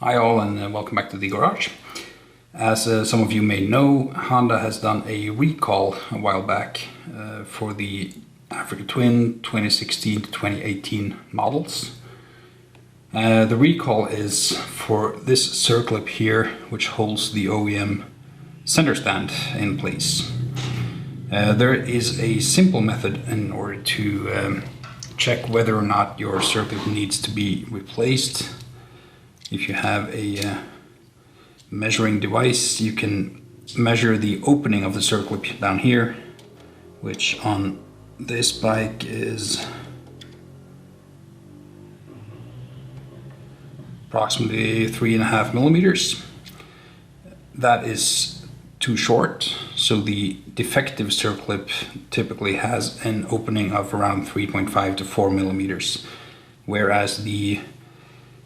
Hi all, and welcome back to the garage. As some of you may know, Honda has done a recall a while back for the Africa Twin 2016 to 2018 models. The recall is for this circlip here, which holds the OEM center stand in place. There is a simple method in order to check whether or not your circlip needs to be replaced. If you have a measuring device, you can measure the opening of the circlip down here, which on this bike is approximately 3.5 millimeters. That is too short, so the defective circlip typically has an opening of around 3.5 to 4 millimeters, whereas the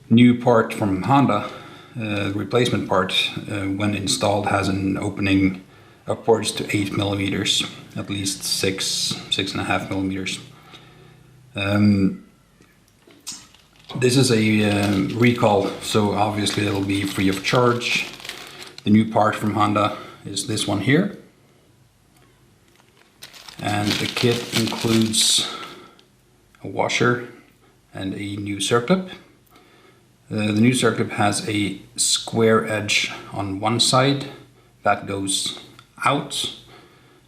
new part from Honda, the replacement part, when installed, has an opening upwards to 8 millimeters, at least 6.5 millimeters. This is a recall, so obviously it'll be free of charge. The new part from Honda is this one here, and the kit includes a washer and a new circlip. The new circlip has a square edge on one side that goes out,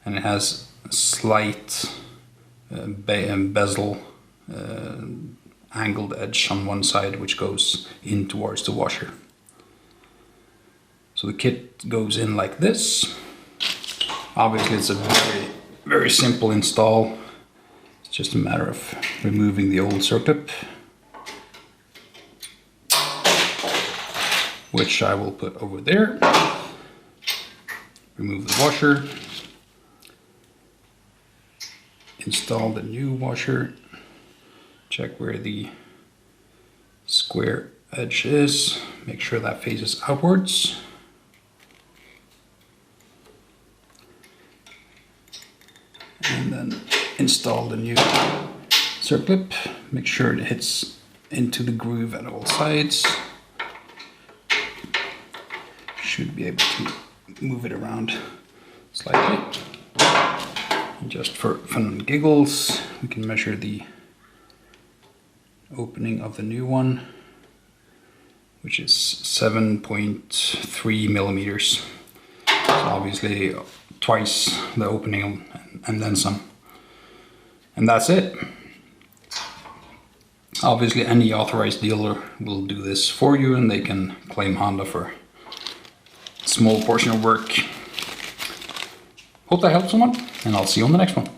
and it has a slight bezel angled edge on one side which goes in towards the washer. So the kit goes in like this. Obviously it's a very simple install. It's just a matter of removing the old circlip, which I will put over there. Remove the washer. Install the new washer. Check where the square edge is. Make sure that faces outwards. And then install the new circlip. Make sure it hits into the groove at all sides. Should be able to move it around slightly. And just for fun and giggles, we can measure the opening of the new one, which is 7.3 millimeters. So obviously twice the opening and then some. And that's it. Obviously any authorized dealer will do this for you, and they can claim Honda for small portion of work. Hope that helped someone, and I'll see you on the next one.